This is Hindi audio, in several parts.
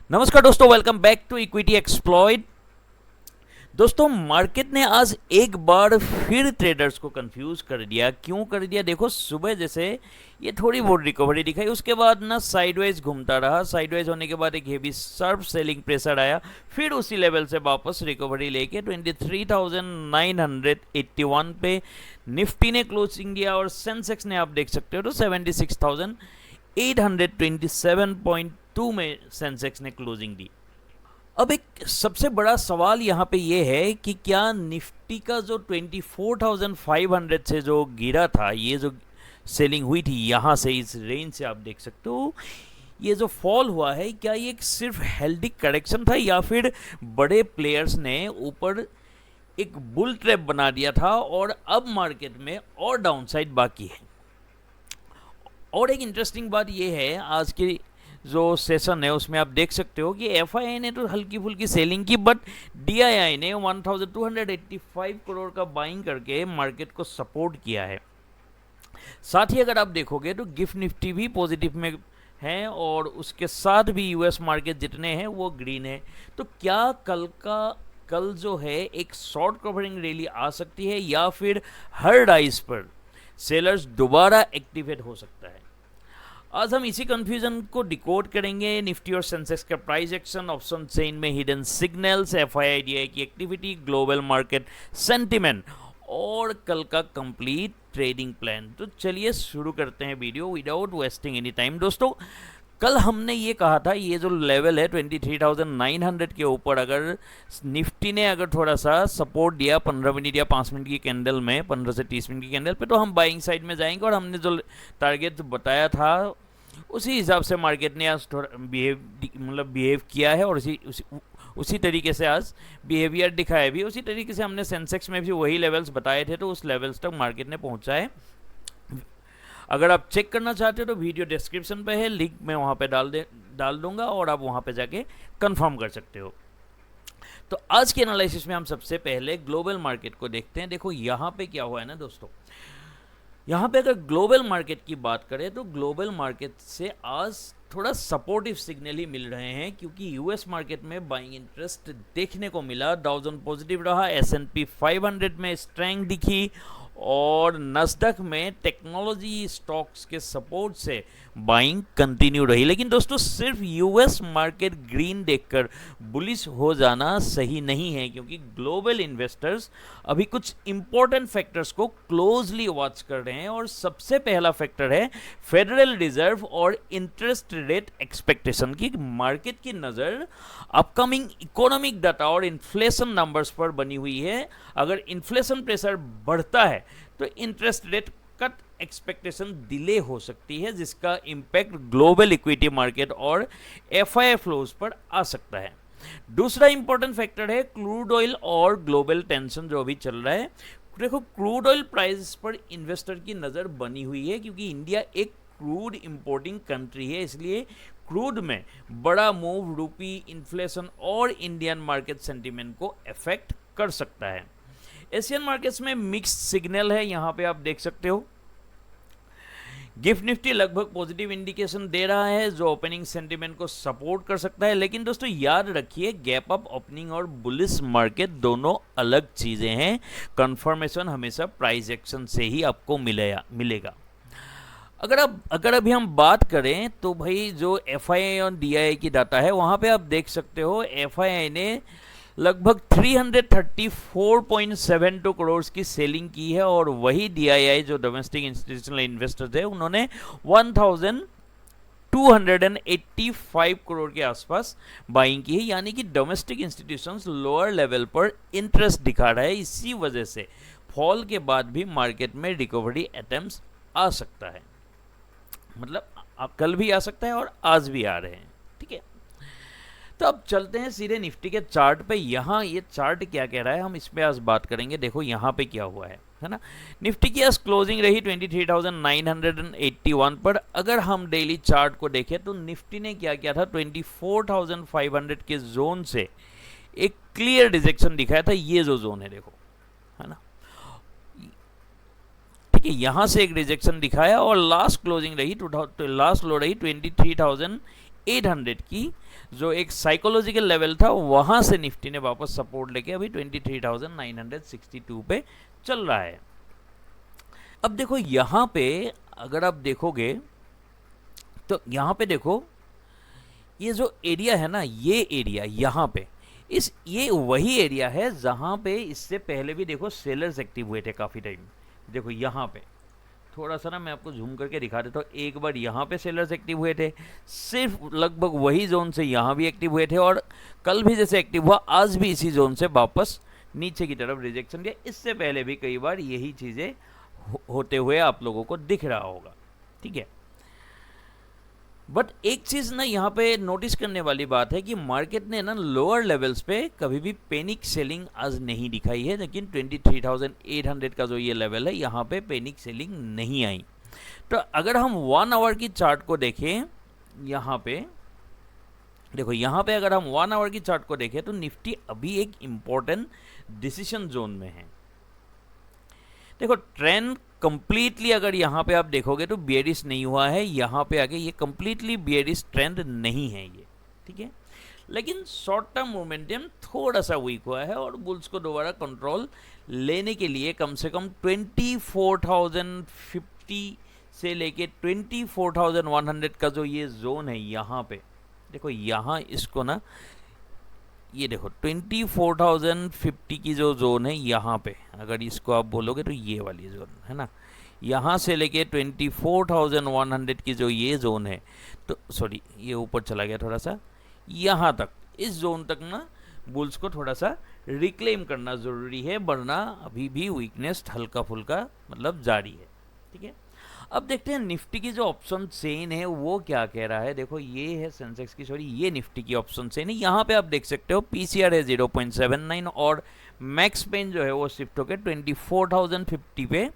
नमस्कार दोस्तों, welcome back to equity exploit. दोस्तों, मार्केट ने आज एक बार फिर ट्रेडर्स को कंफ्यूज कर दिया। क्यों कर दिया? देखो, सुबह जैसे ये थोड़ी बहुत रिकवरी दिखाई, उसके बाद ना साइडवेज घूमता रहा। साइडवेज होने के बाद एक हेवी शार्प सेलिंग प्रेशर आया, फिर उसी लेवल से वापस रिकवरी लेके 23,981 पे निफ्टी ने क्लोजिंग दिया और सेंसेक्स ने आप देख सकते हो तो 76,827.2 में सेंसेक्स ने क्लोजिंग दी। अब एक सबसे बड़ा सवाल यहाँ पे ये है कि क्या निफ्टी का जो 24,500 से जो गिरा था, ये जो सेलिंग हुई थी यहाँ से, इस रेंज से आप देख सकते हो, ये जो फॉल हुआ है, क्या ये सिर्फ हेल्दी करेक्शन था या फिर बड़े प्लेयर्स ने ऊपर एक बुल ट्रैप बना दिया था और अब मार्केट में और डाउनसाइड बाकी है। और एक इंटरेस्टिंग बात यह है, आज की जो सेशन है उसमें आप देख सकते हो कि एफआईआई ने तो हल्की फुल्की सेलिंग की, बट डीआईआई ने 1285 करोड़ का बाइंग करके मार्केट को सपोर्ट किया है। साथ ही अगर आप देखोगे तो गिफ्ट निफ्टी भी पॉजिटिव में है और उसके साथ भी यूएस मार्केट जितने हैं वो ग्रीन है। तो क्या कल जो है एक शॉर्ट कवरिंग रैली आ सकती है या फिर हर डाइस पर सेलर्स दोबारा एक्टिवेट हो सकता है? आज हम इसी कंफ्यूजन को डिकोड करेंगे। निफ्टी और सेंसेक्स का प्राइस एक्शन, ऑप्शन चेन में हिडन सिग्नल्स, एफआईआई की एक्टिविटी, ग्लोबल मार्केट सेंटिमेंट और कल का कंप्लीट ट्रेडिंग प्लान। तो चलिए शुरू करते हैं video without wasting any time. दोस्तों, कल हमने ये कहा था, ये जो लेवल है 23,900 के ऊपर अगर निफ्टी ने अगर थोड़ा सा सपोर्ट दिया 15 मिनट या 5 मिनट की कैंडल में, 15 से 30 मिनट की कैंडल पे, तो हम बाइंग साइड में जाएंगे और हमने जो टारगेट बताया था उसी हिसाब से मार्केट ने आज थोड़ा बिहेव किया है और उसी तरीके से आज बिहेवियर दिखाया भी। उसी तरीके से हमने सेंसेक्स में भी वही लेवल्स बताए थे, तो उस लेवल्स तक मार्केट ने पहुंचा है। अगर आप चेक करना चाहते हो तो वीडियो डिस्क्रिप्शन पे है, लिंक मैं वहाँ पे डाल दूंगा और आप वहाँ पे जाके कंफर्म कर सकते हो। तो आज के एनालिसिस में हम सबसे पहले ग्लोबल मार्केट को देखते हैं। देखो यहाँ पे क्या हुआ है ना दोस्तों, यहाँ पे अगर ग्लोबल मार्केट की बात करें तो ग्लोबल मार्केट से आज थोड़ा सपोर्टिव सिग्नल ही मिल रहे हैं, क्योंकि यूएस मार्केट में बाइंग इंटरेस्ट देखने को मिला। डाउ जोन पॉजिटिव रहा, एस&पी 500 में स्ट्रेंथ दिखी और नस्डक में टेक्नोलॉजी स्टॉक्स के सपोर्ट से बाइंग कंटिन्यू रही। लेकिन दोस्तों, सिर्फ यूएस मार्केट ग्रीन देखकर बुलिश हो जाना सही नहीं है, क्योंकि ग्लोबल इन्वेस्टर्स अभी कुछ इंपॉर्टेंट फैक्टर्स को क्लोजली वॉच कर रहे हैं। और सबसे पहला फैक्टर है फेडरल रिजर्व और इंटरेस्ट रेट एक्सपेक्टेशन की। मार्केट की नज़र अपकमिंग इकोनॉमिक डाटा और इन्फ्लेशन नंबर्स पर बनी हुई है। अगर इन्फ्लेशन प्रेशर बढ़ता है तो interest rate cut expectation delay हो सकती है, जिसका इम्पैक्ट ग्लोबल इक्विटी मार्केट और एफआईआई फ्लोज पर आ सकता है। दूसरा इंपॉर्टेंट फैक्टर है क्रूड ऑयल और ग्लोबल टेंशन जो अभी चल रहा है। देखो, क्रूड ऑयल प्राइस पर इन्वेस्टर की नज़र बनी हुई है, क्योंकि इंडिया एक क्रूड इंपोर्टिंग कंट्री है, इसलिए क्रूड में बड़ा मूव रूपी, इन्फ्लेशन और इंडियन मार्केट सेंटीमेंट को अफेक्ट कर सकता है। एशियन मार्केट्स में मिक्स्ड सिग्नल है, यहाँ पे आप देख सकते हो। गिफ्ट निफ्टी लगभग पॉजिटिव इंडिकेशन दे रहा है, जो ओपनिंग सेंटीमेंट को सपोर्ट कर सकता है। लेकिन दोस्तों याद रखिए, गैप अप ओपनिंग और बुलिश मार्केट दोनों अलग चीज़ें हैं। कंफर्मेशन हमेशा प्राइस एक्शन से ही आपको मिलेगा। अगर अभी हम बात करें तो भाई जो एफआईआई और डीआईआई की डाटा है, वहाँ पे आप देख सकते हो एफआईआई ने लगभग 334.72 करोड़ की सेलिंग की है और वही डीआईआई जो डोमेस्टिक इंस्टीट्यूशनल इन्वेस्टर्स है उन्होंने 1285 करोड़ के आसपास बाइंग की है। यानी कि डोमेस्टिक इंस्टीट्यूशंस लोअर लेवल पर इंटरेस्ट दिखा रहा है। इसी वजह से फॉल के बाद भी मार्केट में रिकवरी अटेम्प्ट्स आ सकता है, मतलब कल भी आ सकता है और आज भी आ रहे हैं। ठीक है, तो अब चलते हैं सीधे निफ्टी के चार्ट पे। यहाँ ये चार्ट क्या कह रहा है, हम इस पे आज बात करेंगे। देखो यहाँ पे क्या हुआ है ना। निफ्टी की आज क्लोजिंग रही 23,981 पर। अगर हम डेली चार्ट को देखें तो निफ्टी ने क्या किया था, 24,500 के जोन से एक क्लियर रिजेक्शन दिखाया था। ये जो जोन है देखो, है ना, ठीक है, यहाँ से एक रिजेक्शन दिखाया और लास्ट क्लोजिंग रही लास्ट लो रही 23,000 800 की जो एक साइकोलॉजिकल लेवल था वहां से निफ्टी ने वापस सपोर्ट लेके अभी 23,962 पे चल रहा है। अब देखो यहां पे अगर आप देखोगे तो यहां पे देखो ये जो एरिया है ना, ये एरिया यहाँ पे ये वही एरिया है जहां पे इससे पहले भी देखो सेलर्स एक्टिव हुए थे काफी टाइम। देखो यहाँ पे थोड़ा सा ना मैं आपको झूम करके दिखा देता हूँ। एक बार यहाँ पे सेलर्स एक्टिव हुए थे, सिर्फ लगभग वही जोन से यहाँ भी एक्टिव हुए थे, और कल भी जैसे एक्टिव हुआ आज भी इसी जोन से वापस नीचे की तरफ रिजेक्शन दिया। इससे पहले भी कई बार यही चीज़ें होते हुए आप लोगों को दिख रहा होगा, ठीक है। बट एक चीज़ ना यहाँ पे नोटिस करने वाली बात है कि मार्केट ने ना लोअर लेवल्स पे कभी भी पैनिक सेलिंग आज नहीं दिखाई है, लेकिन 23,800 का जो ये लेवल है यहाँ पे पैनिक सेलिंग नहीं आई। तो अगर हम 1 आवर की चार्ट को देखें, यहाँ पे देखो यहाँ पे अगर हम 1 आवर की चार्ट को देखें तो निफ्टी अभी एक इम्पोर्टेंट डिसीजन जोन में है। देखो ट्रेंड कंप्लीटली अगर यहाँ पे आप देखोगे तो बियरिश नहीं हुआ है, यहाँ पे आके ये कंप्लीटली बियरिश ट्रेंड नहीं है ये, ठीक है। लेकिन शॉर्ट टर्म मोमेंटम थोड़ा सा वीक हुआ है और बुल्स को दोबारा कंट्रोल लेने के लिए कम से कम 24,050 से लेके 24,100 का जो ये जोन है यहाँ पे देखो, यहाँ इसको ना ये देखो 24,050 की जो जोन है यहाँ पे अगर इसको आप बोलोगे तो ये वाली जोन है ना, यहाँ से लेके 24,100 की जो ये जोन है, तो सॉरी ये ऊपर चला गया थोड़ा सा, यहाँ तक इस जोन तक ना बुल्स को थोड़ा सा रिक्लेम करना ज़रूरी है, वरना अभी भी वीकनेस हल्का फुल्का मतलब जारी है, ठीक है। अब देखते हैं निफ्टी की जो ऑप्शन चेन है वो क्या कह रहा है। देखो ये है सेंसेक्स की, सॉरी ये निफ्टी की ऑप्शन चेन है। यहाँ पे आप देख सकते हो पीसीआर है 0.79 और मैक्स पेन जो है वो शिफ्ट होकर 24,050 पे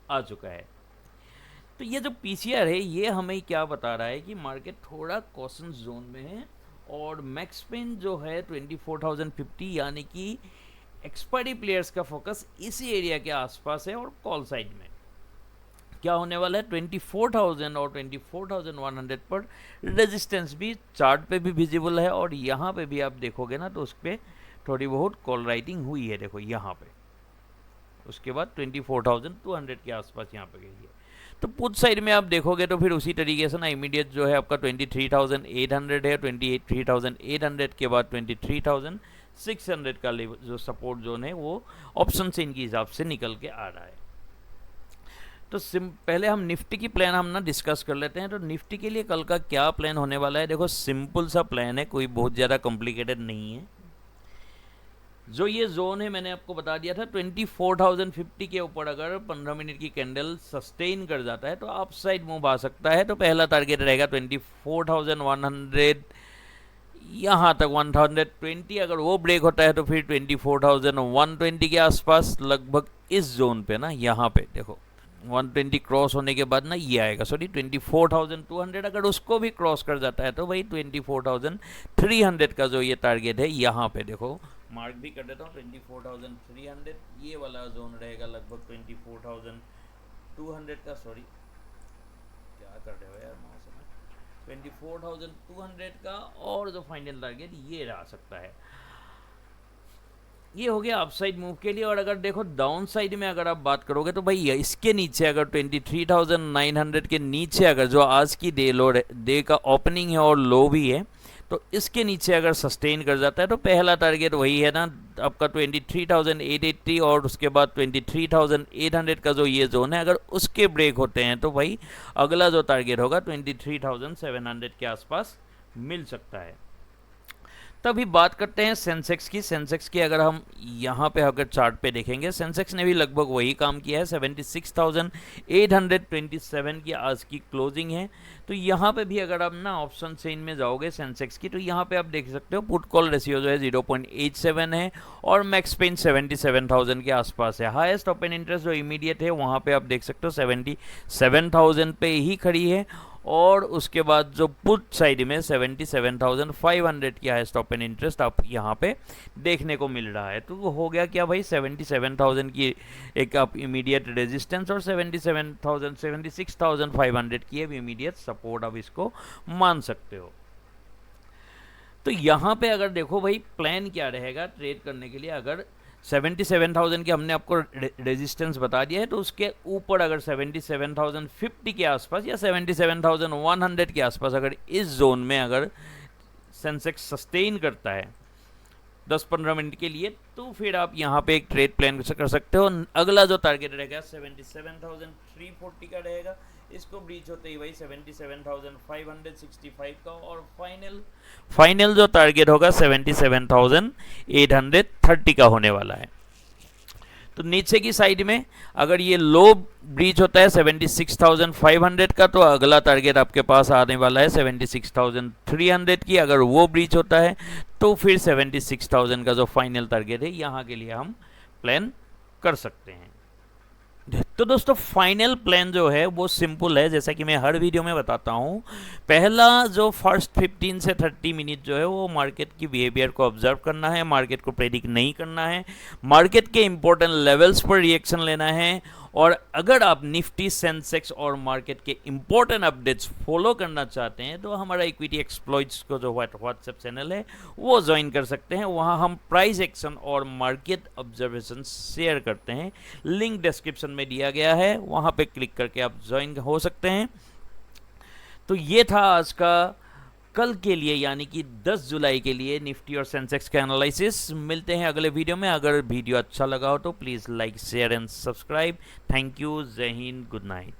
आ चुका है। तो ये जो पीसीआर है ये हमें क्या बता रहा है कि मार्केट थोड़ा कॉशन जोन में है, और मैक्स पेन जो है 24,050 यानी कि एक्सपायरी प्लेयर्स का फोकस इसी एरिया के आसपास है, और कॉल साइड में क्या होने वाला है 24,000 और 24,100 पर रेजिस्टेंस भी चार्ट पे भी विजिबल है, और यहाँ पे भी आप देखोगे ना तो उस पर थोड़ी बहुत कॉल राइटिंग हुई है, देखो यहाँ पे। उसके बाद 24,200 के आसपास यहाँ पे गई है। तो पुट साइड में आप देखोगे तो फिर उसी तरीके से ना इमीडिएट जो है आपका 23,800 है, 23,800 के बाद 23,600 का जो सपोर्ट जोन है वो ऑप्शन से इनके हिसाब से निकल के आ रहा है। तो पहले हम निफ्टी की प्लान हम ना डिस्कस कर लेते हैं। तो निफ्टी के लिए कल का क्या प्लान होने वाला है, देखो सिंपल सा प्लान है, कोई बहुत ज़्यादा कॉम्प्लिकेटेड नहीं है। जो ये जोन है मैंने आपको बता दिया था 24,050 के ऊपर अगर 15 मिनट की कैंडल सस्टेन कर जाता है तो अप साइड मूव आ सकता है। तो पहला टारगेट रहेगा 24,100, यहाँ तक 120, अगर वो ब्रेक होता है तो फिर 24,120 के आसपास लगभग इस जोन पे ना, यहाँ पे देखो 120 क्रॉस होने के बाद ना ये आएगा, सॉरी 24,200, अगर उसको भी क्रॉस कर जाता है तो भाई 24,300 का जो ये टारगेट है यहाँ पे देखो मार्क भी कर देता हूँ 24,300, ये वाला जोन रहेगा लगभग 24,200 का, सॉरी क्या कर रहे हो यार माउस में, 24,200 का, और जो फाइनल टारगेट ये रह सकता है। ये हो गया अपसाइड मूव के लिए। और अगर देखो डाउन साइड में अगर आप बात करोगे तो भाई इसके नीचे अगर 23,900 के नीचे अगर जो आज की डे का ओपनिंग है और लो भी है, तो इसके नीचे अगर सस्टेन कर जाता है तो पहला टारगेट वही है ना आपका 23,880, और उसके बाद 23,800 का जो ये जोन है अगर उसके ब्रेक होते हैं तो भाई अगला जो टारगेट होगा 23,700 के आसपास मिल सकता है। तभी बात करते हैं सेंसेक्स की। सेंसेक्स की अगर हम यहाँ पे अगर चार्ट पे देखेंगे, सेंसेक्स ने भी लगभग वही काम किया है, 76,827 की आज की क्लोजिंग है। तो यहाँ पे भी अगर आप ना ऑप्शन चेन में जाओगे सेंसेक्स की, तो यहाँ पे आप देख सकते हो पुट कॉल रेशियो जो है 0.87 है, और मैक्स पेन 77,000 के आसपास है। हाईएस्ट ओपन इंटरेस्ट जो इमीडिएट है वहाँ पे आप देख सकते हो 77,000 पे ही खड़ी है, और उसके बाद जो पुट साइड में 77,500 की हाईएस्ट ओपन इंटरेस्ट आप यहाँ पे देखने को मिल रहा है। तो वो हो गया क्या भाई, 77,000 की एक आप इमीडिएट रेजिस्टेंस और 76,500 की अब इमीडिएट सपोर्ट आप इसको मान सकते हो। तो यहाँ पे अगर देखो भाई प्लान क्या रहेगा ट्रेड करने के लिए, अगर 77,000 की हमने आपको रेजिस्टेंस बता दिया है, तो उसके ऊपर अगर 77,050 के आसपास या 77,100 के आसपास अगर इस जोन में अगर सेंसेक्स सस्टेन करता है 10-15 मिनट के लिए, तो फिर आप यहाँ पे एक ट्रेड प्लान कर सकते हो। अगला जो टारगेट रहेगा 77,340 का रहेगा, इसको ब्रीच होते ही भाई 77,565 का, और फाइनल जो टारगेट होगा 77,830 का होने वाला है। तो नीचे की साइड में अगर ये लो ब्रीच होता है 76,500 का, तो अगला टारगेट आपके पास आने वाला है 76,300 की। अगर वो ब्रीच होता है तो फिर 76,000 का जो फाइनल टारगेट है यहाँ के लिए हम प्लान कर सकते हैं। तो दोस्तों फाइनल प्लान जो है वो सिंपल है, जैसा कि मैं हर वीडियो में बताता हूँ। पहला जो फर्स्ट 15 से 30 मिनट जो है वो मार्केट की बिहेवियर को ऑब्जर्व करना है, मार्केट को प्रेडिक्ट नहीं करना है, मार्केट के इंपॉर्टेंट लेवल्स पर रिएक्शन लेना है। और अगर आप निफ्टी, सेंसेक्स और मार्केट के इंपॉर्टेंट अपडेट्स फॉलो करना चाहते हैं तो हमारा इक्विटी एक्सप्लॉइट्स को जो व्हाट्सएप चैनल है वो ज्वाइन कर सकते हैं। वहाँ हम प्राइस एक्शन और मार्केट ऑब्जर्वेशन शेयर करते हैं, लिंक डिस्क्रिप्शन में दिया गया है, वहाँ पे क्लिक करके आप ज्वाइन हो सकते हैं। तो ये था आज का कल के लिए यानी कि 10 जुलाई के लिए निफ्टी और सेंसेक्स का एनालिसिस। मिलते हैं अगले वीडियो में। अगर वीडियो अच्छा लगा हो तो please like, share and subscribe. Thank you. जय हिंद। Good night.